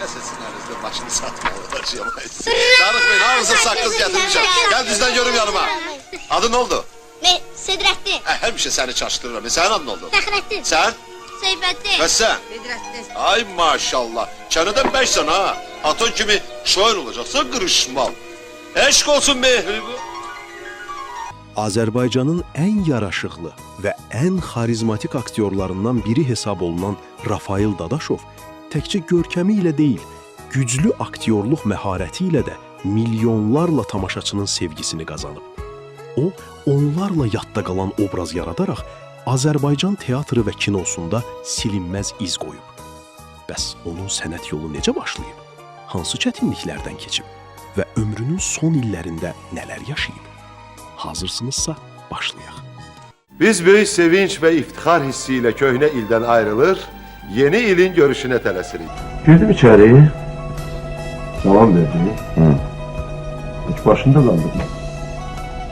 Qəsəsinlərinizdə başını satmalı olacaqmayız. Darıxmayın, hamısı saqqız gətirmişəm. Gəl düzdən görüm yanıma. Adın ne oldu? Sedrəttin. Həmişə səni çaşdırıram. Sənin adın ne oldu? Fəxrəttin. Sən? Seyfəttin. Və sən? Sedrəttin. Ay maşallah. Çənədən bəksən ha. Aton kimi şair olacaqsan qırışmal. Eşq olsun Mehri bu. Azərbaycanın ən yaraşıqlı və ən xarizmatik aktyorlarından biri hesab olunan Rafail Dadaşov təkcə görkəmi ilə deyil, güclü aktyorluq məharəti ilə də milyonlarla tamaşaçının sevgisini qazanıb. O, onlarla yadda qalan obraz yaradaraq Azərbaycan teatrı və kinosunda silinməz iz qoyub. Bəs onun sənət yolu necə başlayıb? Hansı çətinliklərdən keçib? Və ömrünün son illərində nələr yaşayıb? Hazırsınızsa başlayaq. Biz böyük sevinç və iftixar hissi ilə köhnə ildən ayrılır, yeni ilin görüşünə tələsirik. Girdim içəri, salam verdi. Hiç başında qaldım.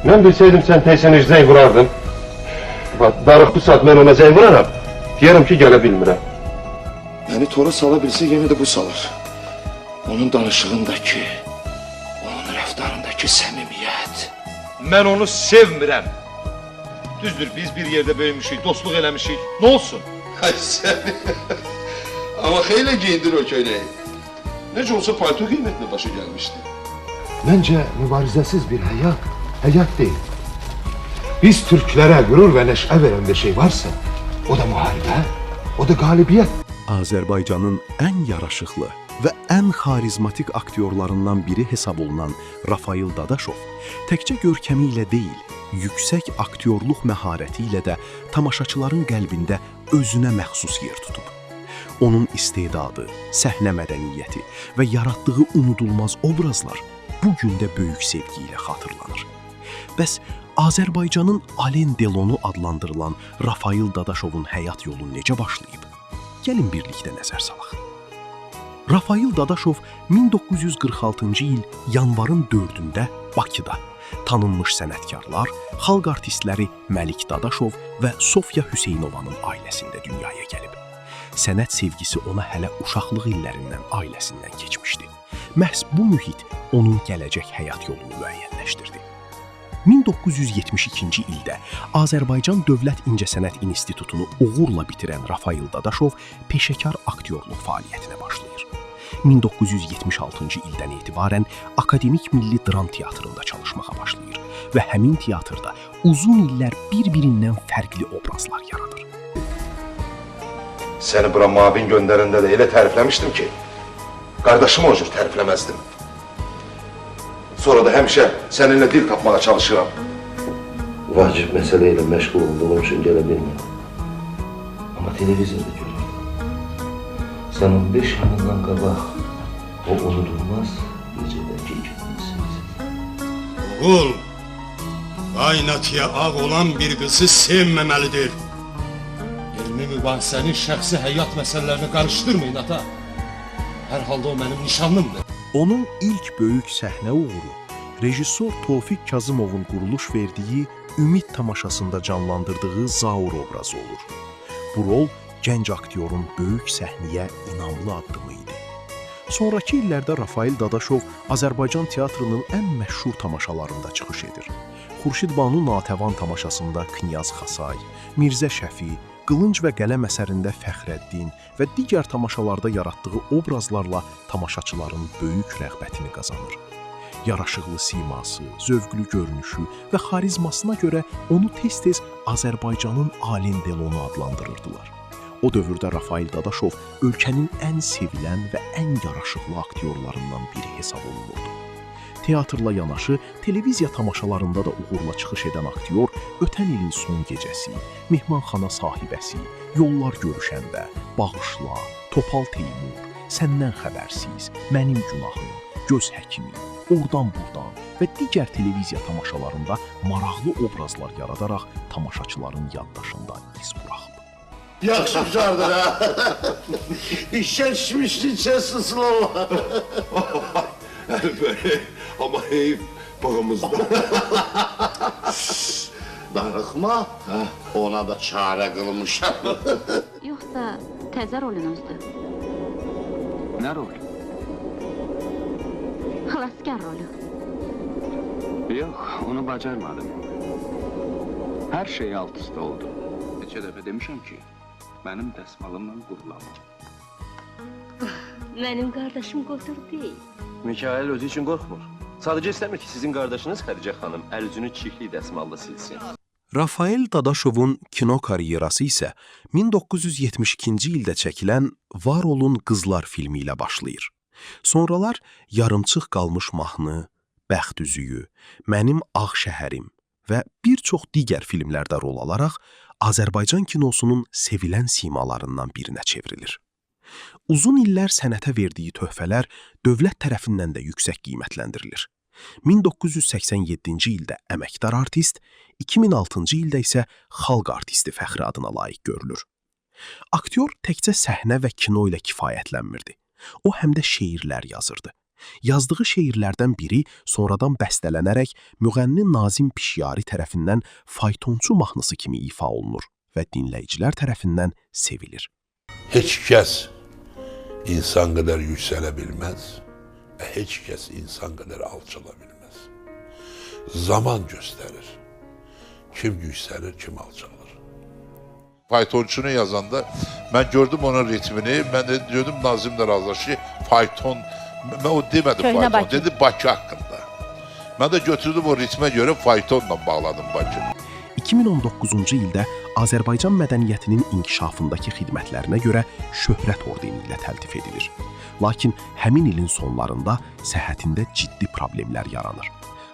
Mən bilsəydim sən teysən zəng vurardın. Darıq bu saat mən ona zəng vuraram, deyərəm ki, gələ bilmirəm. Məni tora sala bilsə yenə də bu salır. Onun danışığındakı, onun rəftarındakı səmimiyyət. Mən onu sevmirəm. Düzdür, biz bir yerdə böyümüşük, dostluq eləmişik. Nə olsun? Ay səni. Amma xeylə giyindir o köynəyi. Necə olsa palto qiymətlə başa gəlmişdi. Məncə mübarizəsiz bir həyat deyil. Biz Türklərə qürur və nəşə verən bir şey varsa, o da müharibə, o da qalibiyyət. Azərbaycanın ən yaraşıqlı və ən xarizmatik aktyorlarından biri hesab olunan Rafail Dadaşov təkcə görkəmi ilə deyil, yüksək aktyorluq məharəti ilə də tamaşaçıların qəlbində özünə məxsus yer tutub. Onun istedadı, səhnə mədəniyyəti və yaratdığı unudulmaz obrazlar bu gün də böyük sevgi ilə xatırlanır. Bəs Azərbaycanın Alen Delonu adlandırılan Rafail Dadaşovun həyat yolu necə başlayıb? Gəlin birlikdə nəzər salaq. Rafail Dadaşov 1946-cı il yanvarın 4-də Bakıda tanınmış sənətkarlar, xalq artistləri Məlik Dadaşov və Sofya Hüseynovanın ailəsində dünyaya gəlib. Sənət sevgisi ona hələ uşaqlıq illərindən ailəsindən keçmişdi. Məhz bu mühit onun gələcək həyat yolunu müəyyənləşdirdi. 1972-ci ildə Azərbaycan Dövlət İncəsənət İnstitutunu uğurla bitirən Rafail Dadaşov peşəkar aktyorluq fəaliyyətinə başlayır. 1976-cı ildən etibarən Akademik Milli Dram Teatrında çalışmağa başlayır və həmin teatrda uzun illər bir-birindən fərqli obrazlar yaradır. Səni bura mavin göndərəndə də elə tərifləmişdim ki, qardaşımı o cür tərifləməzdim. Sonra da həmişə səninlə dil tapmağa çalışıram. Vacib məsələ ilə məşğul olduğum üçün gələ bilmirəm. Amma televizorda görürdüm. Sən 15 yanından qabaq o unudulmaz gecədəki günümüzsünüz. Oğul, qaynatıya ağ olan bir qızı sevməməlidir. Elmi mübahisənin şəxsi həyat məsələlərini qarışdırmayın ata. Hər halda o mənim nişanlımdır. Onun ilk böyük səhnə uğuru rejissor Tofiq Kazımovun quruluş verdiyi Ümid tamaşasında canlandırdığı Zaur obrazı olur. Bu rol gənc aktyorun böyük səhnəyə inamlı addımı idi. Sonrakı illərdə Rafail Dadaşov Azərbaycan teatrının ən məşhur tamaşalarında çıxış edir. Xurşid Banu Natəvan tamaşasında Knyaz Xasay, Mirzə Şəfi, Qılınc və Qələm əsərində Fəxrəddin və digər tamaşalarda yaratdığı obrazlarla tamaşaçıların böyük rəğbətini qazanır. Yaraşıqlı siması, zövqlü görünüşü və xarizmasına görə onu tez-tez Azərbaycanın Alen Delonu adlandırırdılar. O dövrdə Rafail Dadaşov ölkənin ən sevilən və ən yaraşıqlı aktyorlarından biri hesab olunurdu. Teatrla yanaşı, televiziya tamaşalarında da uğurla çıxış edən aktyor ötən ilin son gecəsi, Mehmanxana sahibəsi, Yollar görüşəndə, Bağışla, Topal Teymur, Səndən xəbərsiz, Mənim günahım, Göz həkimi, Oradan buradan və digər televiziya tamaşalarında maraqlı obrazlar yaradaraq tamaşaçıların yaddaşında iz buraxıb. Yaxşı uşaqdır ha. İşə düşmüşdün çəsisin Allah. Böyle ama heyif bağımızda. Darıxma, ona da çarə qılmışam. Yoxsa təzə rolunuzdur? Nə rol? xilaskar rolü. Yox, onu bacarmadım. Hər şey alt üst oldu. Neçə dəfə demişəm ki, mənim dəsmalımla qurulama. Mənim qardaşım qotur deyil. Mikail özü üçün qorxmur. Sadəcə istəmir ki, sizin qardaşınız Xədicə xanım əl üzünü çirkli dəsmalla silsin. Rafael Dadaşovun kino karyerası isə 1972-ci ildə çəkilən Var olun qızlar filmi ilə başlayır. Sonralar yarımçıq qalmış mahnı, Bəxt üzüyü, Mənim ağ şəhərim və bir çox digər filmlərdə rol alaraq Azərbaycan kinosunun sevilən simalarından birinə çevrilir. Uzun illər sənətə verdiyi töhfələr dövlət tərəfindən də yüksək qiymətləndirilir. 1987-ci ildə əməkdar artist, 2006-cı ildə isə xalq artisti fəxri adına layiq görülür. Aktyor təkcə səhnə və kino ilə kifayətlənmirdi. O həm də şeirlər yazırdı. Yazdığı şeirlərdən biri sonradan bəstələnərək müğənni Nazim Pişyari tərəfindən faytonçu mahnısı kimi ifa olunur və dinləyicilər tərəfindən sevilir. Heç kəs insan qədər yüksələ bilməz və heç kəs insan qədər alçala bilməz. Zaman göstərir. Kim yüksəlir, kim alçalır. Faytonçunu yazanda mən gördüm onun ritmini, mən də gördüm Nazimlə razılaşdı, fayton, mən o demədim fayton, dedi Bakı haqqında. Mən də götürdüm o ritmə görə faytonla bağladım Bakı. 2019-cu ildə Azərbaycan mədəniyyətinin inkişafındakı xidmətlərinə görə Şöhrət ordeni ilə təltif edilir. Lakin həmin ilin sonlarında səhhətində ciddi problemlər yaranır.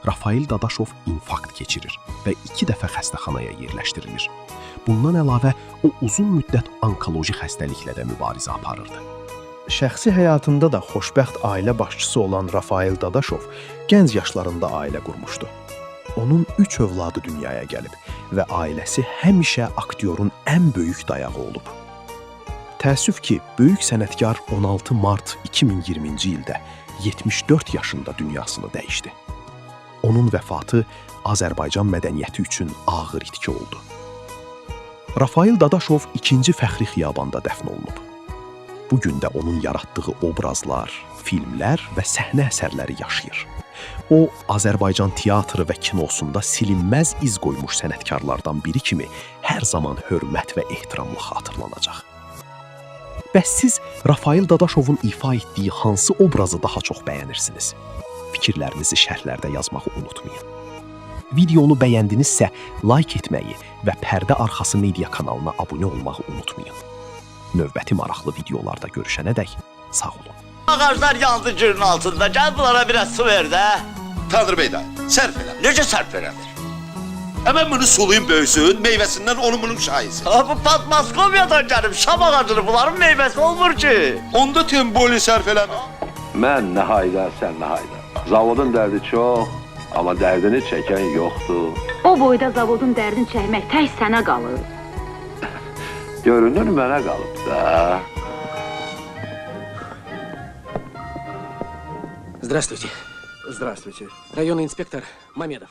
Rafael Dadaşov infarkt keçirir və 2 dəfə xəstəxanaya yerləşdirilir. Bundan əlavə o uzun müddət onkoloji xəstəliklə də mübarizə aparırdı. Şəxsi həyatında da xoşbəxt ailə başçısı olan Rafael Dadaşov gənc yaşlarında ailə qurmuşdu. Onun 3 övladı dünyaya gəlib və ailəsi həmişə aktyorun ən böyük dayağı olub. Təəssüf ki, böyük sənətkar 16 mart 2020-ci ildə 74 yaşında dünyasını dəyişdi. Onun vəfatı Azərbaycan mədəniyyəti üçün ağır itki oldu. Rafael Dadaşov 2-ci Fəxri Xiyabanda dəfn olunub. Bu gün də onun yaratdığı obrazlar, filmlər və səhnə əsərləri yaşayır. O, Azərbaycan teatrı və kinosunda silinməz iz qoymuş sənətkarlardan biri kimi hər zaman hörmət və ehtiramla xatırlanacaq. Bəs siz Rafael Dadaşovun ifa etdiyi hansı obrazı daha çox bəyənirsiniz? Fikirlərinizi şərhlərdə yazmağı unutmayın. Videonu bəyəndinizsə, like etməyi və Pərdə Arxası Media kanalına abunə olmağı unutmayın. Növbəti maraqlı videolarda görüşənədək sağ olun. Ağaclar yandı gürün altında, gəl bunlara biraz su ver də. Tanrı bey də, sərf elə. Necə sərf elədir? Mən bunu sulayım böyüsün, meyvəsindən onun bunun şahisi. Bu Patmaskovyadan gəlib, şam ağacını bunların meyvəsi olmur ki. Onda temboli sərf eləmə. Mən nə hayda, sən nə hayda. Zavodun dərdi çox, amma dərdini çəkən yoxdur. O boyda zavodun dərdini çəkmək tək sənə qalır. Görünür mənə qalıb da. Здравствуйте. Здравствуйте. Районный инспектор Мамедов.